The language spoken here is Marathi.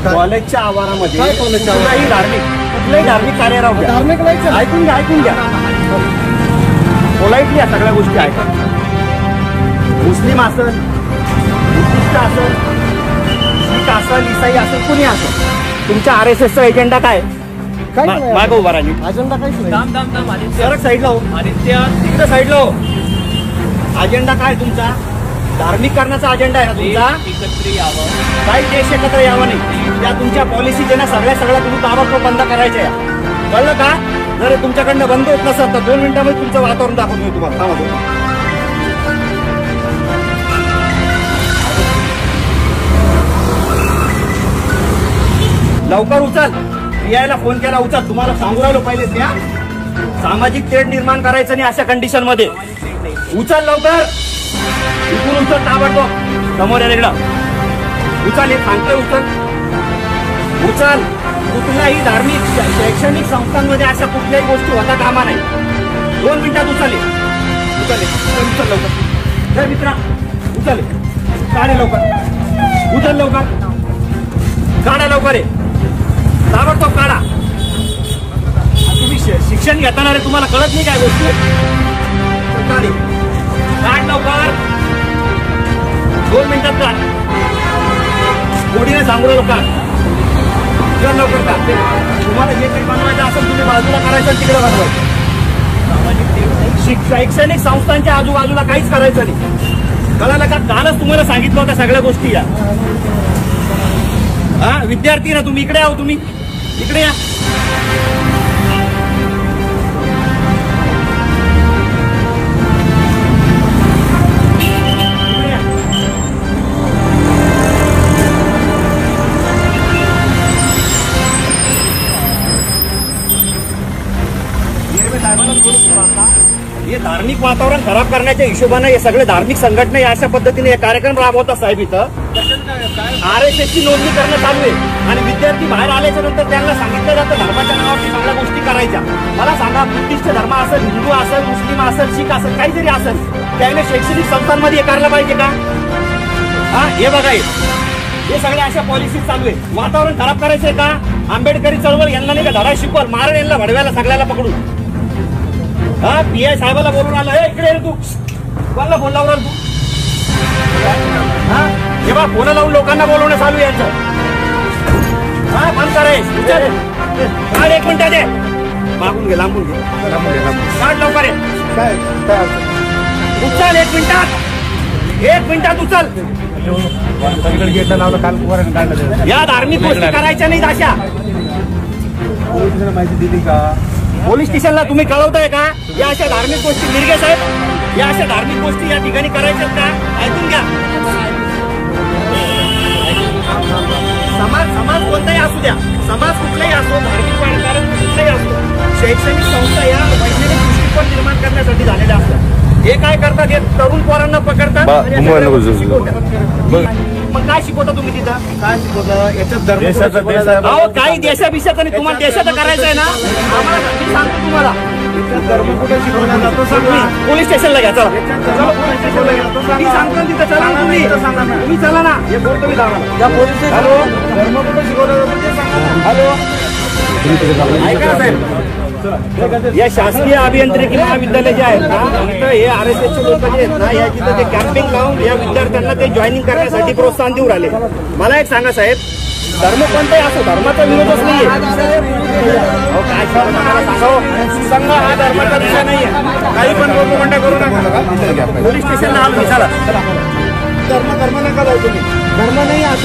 कॉलेजच्या आवारामध्ये काय कॉलेजच्या कुठलाही कुठलाही धार्मिक कार्य राहू द्या. धार्मिक नाही. ऐकून घ्या पोलाइटली या सगळ्या गोष्टी ऐका. मुस्लिम असेल, बुद्धिस्ट असेल, शीख असेल, इसाई असेल, कुणी असेल, तुमच्या RSSचा एजेंडा काय? मागं उभा राहा. अजेंडा काहीच नाही. सरक साईडला हो, तिकडे साईडला हो. अजेंडा काय तुमचा? धार्मिक करण्याचा अजेंडा आहे ना तुमचा? एकत्र यावं, काही देश एकत्र यावं नाही. त्या तुमच्या पॉलिसी ज्यांना सगळ्या तुम्ही ताबडतोब बंद करायच्या. कळलं का? जर तुमच्याकडनं बंद होत नसेल तर 2 मिनिटांमध्ये तुमचं वातावरण दाखवतो मी तुम्हाला. लवकर उचल. यायला फोन केला, उचल. तुम्हाला सांगू राहिलो पहिले त्या सामाजिक तेढ निर्माण करायचं नाही अशा कंडिशन मध्ये. उचल लवकर. इथून उचल ताबडतोब. समोर या इकडं उचल. हे सांगतोय उचल. कुठल्याही धार्मिक शैक्षणिक संस्थांमध्ये अशा कुठल्याही गोष्टी होता कामा नाही. 2 मिनिटात उचल लवकर. मित्रा उचल. काढे लवकर. उचल लवकर. काढा लवकर. ताबडतोब काढा. तुम्ही शिक्षण घेताना रे, तुम्हाला कळत नाही काय गोष्टी? काढ लवकर. 2 मिनिटात काढ. कोणीने सांगू नका. लवकर काढ. तुम्हाला जे काही बनवायचं असेल तुम्ही बाजूला करायचं, तिकडे बनवायचं. शैक्षणिक संस्थांच्या आजूबाजूला काहीच करायचं नाही. कळालं का? कालच तुम्हाला सांगितलं होत्या सगळ्या गोष्टी. या विद्यार्थी ना तुम्ही, इकडे आहो. तुम्ही इकडे या. हे धार्मिक वातावरण खराब करण्याच्या हिशोबाने हे सगळे धार्मिक संघटना अशा पद्धतीने हे कार्यक्रम राबवतात साहेब. इथं RSSची नोंदणी करणं चालू आहे आणि विद्यार्थी बाहेर आल्याच्या नंतर त्यांना सांगितलं जातं धर्माच्या नावावर सगळ्या गोष्टी करायच्या. मला सांगा, बुद्धिस्ट धर्म असेल, हिंदू असेल, मुस्लिम असेल, शीख असेल, काहीतरी असेल, त्याने शैक्षणिक संस्थांमध्ये हे करायला पाहिजे का? हे बघा, हे सगळे अशा पॉलिसी चालू आहे. वातावरण खराब करायचंय का? आंबेडकरी चळवळ यांना नाही का धडा शिकवाल? मारण यांना भडव्याला सगळ्याला पकडून. PI साहेबाला बोलून आलं. इकडे तू कोणाला फोन लावणार तू? हे बा, फोन लावून लोकांना बोलवणं चालू आहे यांचं. बंद करायचं. काढ 1 मिनिटात दे. मागून घे, लांबून घे. काढ लवकर. उचल 1 मिनिटात. 1 मिनिटात उचल. या धार्मिक गोष्टी करायच्या नाहीत अशा. माहिती दिली का? पोलीस स्टेशनला तुम्ही कळवताय का? या अशा धार्मिक गोष्टी मिरगे साहेब, या अशा धार्मिक गोष्टी या ठिकाणी करायच्यात का? ऐकून घ्या. समाज कोणताही असू द्या, समाज कुठलाही असो, धार्मिक कारण कुठलाही असो, शैक्षणिक संस्था या वैज्ञानिक दृष्टिकोन निर्माण करण्यासाठी झालेल्या असतात. हे काय करतात? हे तरुण पोरांना पकडतात. मग काय शिकवता तुम्ही तिथं? काय शिकवलं? याच्यात अहो, काही देशाभिषेक आणि तुम्हाला देशाचं करायचं आहे ना? आम्हाला मी सांगतो तुम्हाला. धर्म कुठे शिकवला जातो? पोलीस स्टेशनला घ्या. चला पोलीस स्टेशनला घ्या. मी सांगतो तिथं. चला तुम्ही चला ना. हे बोलतो मी दादा. हॅलो, धर्म कुठे शिकवला जातो ते सांगा. हॅलो, ऐका ना साहेब, या शासकीय अभियांत्रिकी महाविद्यालय जे आहेत ना, तिथं हे RSSचे लोक जे आहेत ना, या तिथं ते कॅम्पिंग लावून या विद्यार्थ्यांना ते जॉईनिंग करण्यासाठी प्रोत्साहन देऊ राहिले. मला एक सांगा साहेब, धर्म कोणताही असो, धर्माचा विरोधच नाहीये. काय सांगावं? संघ हा धर्माचा विषय नाहीये. काही पण प्रोपगंडा करू नका. पोलीस स्टेशनला आलो. चला. धर्म नका लावू तुम्ही. धर्म नाही असं